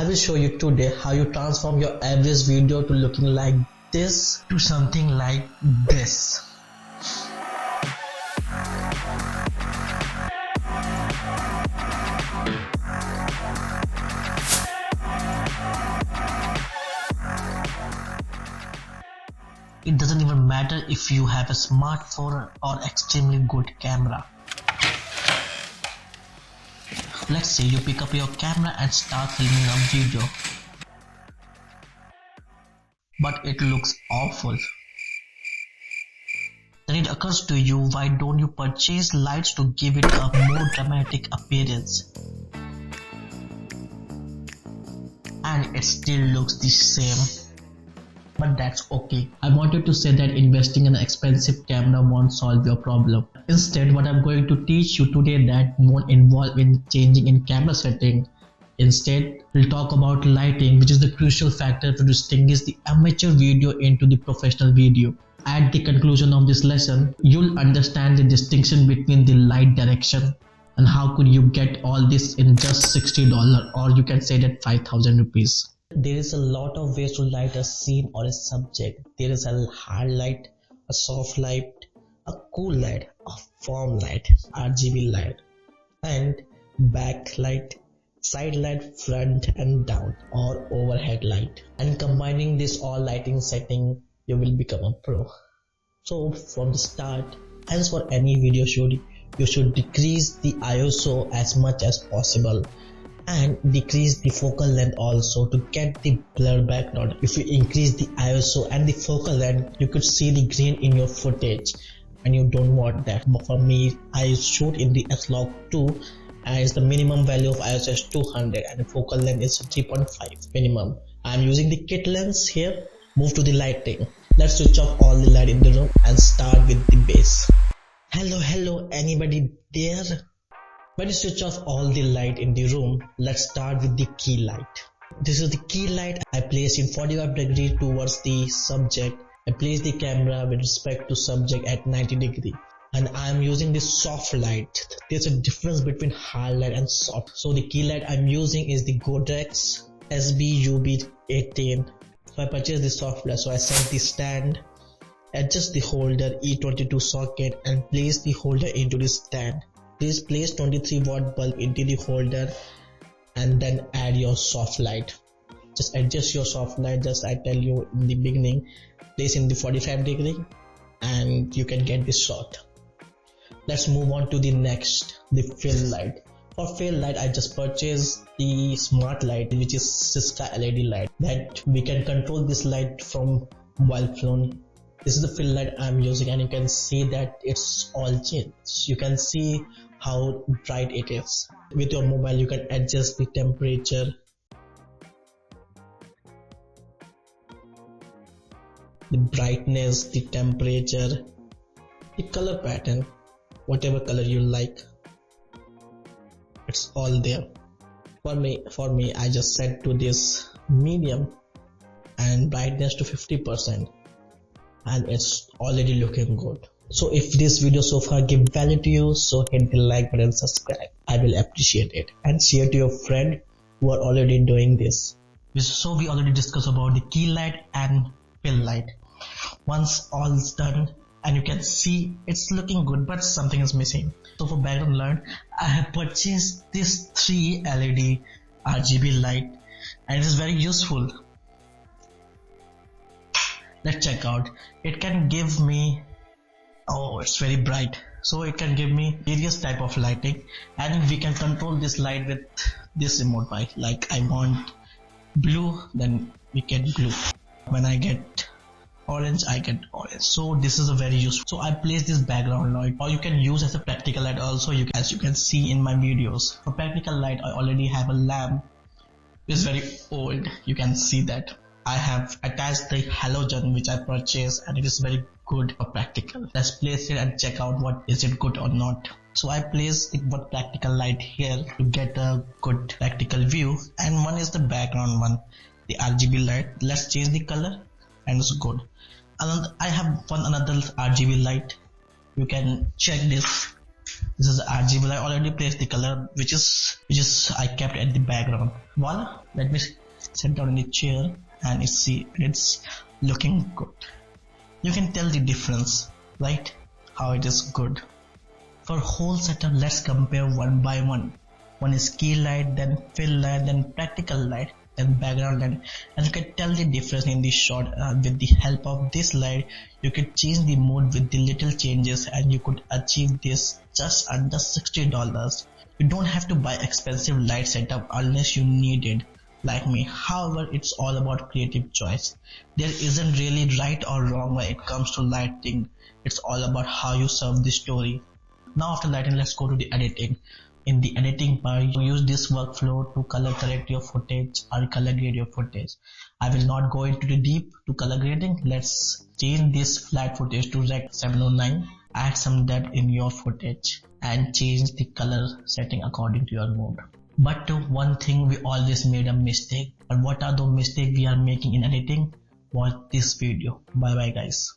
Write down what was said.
I will show you today how you transform your average video to looking like this to something like this. It doesn't even matter if you have a smartphone or extremely good camera. Let's say you pick up your camera and start filming a video, but it looks awful. Then it occurs to you, why don't you purchase lights to give it a more dramatic appearance? And it still looks the same. But that's okay. I wanted to say that investing in an expensive camera won't solve your problem. Instead, what I'm going to teach you today that won't involve in changing in camera setting. Instead, we'll talk about lighting, which is the crucial factor to distinguish the amateur video into the professional video. At the conclusion of this lesson, you'll understand the distinction between the light direction and how could you get all this in just $60, or you can say that 5,000 rupees. There is a lot of ways to light a scene or a subject. There is a hard light, a soft light, a cool light, a firm light, RGB light, and backlight, side light, front and down, or overhead light. And combining this all lighting setting, you will become a pro. So from the start, as for any video shoot, you should decrease the ISO as much as possible and decrease the focal length also to get the blur background. If you increase the ISO and the focal length, you could see the grain in your footage and you don't want that. But for me, I shoot in the S-Log2 and the minimum value of ISO is 200 and the focal length is 3.5 minimum. I am using the kit lens here. Move to the lighting. Let's switch off all the light in the room and start with the base. Hello, anybody there? When you switch off all the light in the room, let's start with the key light. This is the key light I place in 45 degrees towards the subject. I place the camera with respect to subject at 90 degrees. And I am using this soft light. There's a difference between hard light and soft. So the key light I'm using is the Godox SB-UB18. So I purchased the soft light. So I set the stand, adjust the holder E22 socket and place the holder into the stand. Please place 23 watt bulb into the holder and then add your soft light. Just adjust your soft light, just I tell you in the beginning, place in the 45 degree and you can get this shot. Let's move on to the next, the fill light. For fill light, I just purchased the smart light, which is Syska LED light, that we can control this light from mobile phone. This is the fill light I'm using and you can see that it's all changed. You can see how bright it is. With your mobile you can adjust the temperature, the brightness, the temperature, the color pattern, whatever color you like. It's all there. For me I just set to this medium and brightness to 50%. And it's already looking good. So if this video so far give value to you, so hit the like button and subscribe. I will appreciate it. And share to your friend who are already doing this. So we already discussed about the key light and fill light. Once all is done and you can see it's looking good but something is missing. So for background light, I have purchased this 3 LED RGB light and it is very useful. Let's check out. It can give me, oh, it's very bright, so it can give me various type of lighting and we can control this light with this remote by, like I want blue, then we get blue. When I get orange, I get orange. So this is a very useful. So I place this background light, or you can use as a practical light also, as you can see in my videos. For practical light, I already have a lamp. It's very old, you can see that. I have attached the halogen which I purchased and it is very good for practical. Let's place it and check out what is it good or not. So I place it with practical light here to get a good practical view, and one is the background one, the RGB light. Let's change the color and it's good. And I have another RGB light. You can check this. This is RGB. I already placed the color which is I kept at the background. Voila, let me sit down in the chair and see it's looking good. You can tell the difference, right? How it is good. For whole setup, let's compare one by one. One is key light, then fill light, then practical light, then background light, and you can tell the difference in the shot. With the help of this light, you can change the mode with the little changes, and you could achieve this just under $60. You don't have to buy expensive light setup unless you need it, like me. However, it's all about creative choice. There isn't really right or wrong when it comes to lighting. It's all about how you serve the story. Now after lighting, let's go to the editing. In the editing part, you use this workflow to color correct your footage or color grade your footage. I will not go into the deep to color grading. Let's change this flat footage to Rec 709. Add some depth in your footage and change the color setting according to your mood. But one thing, we always made a mistake. But what are the mistakes we are making in editing? Watch this video. Bye bye guys.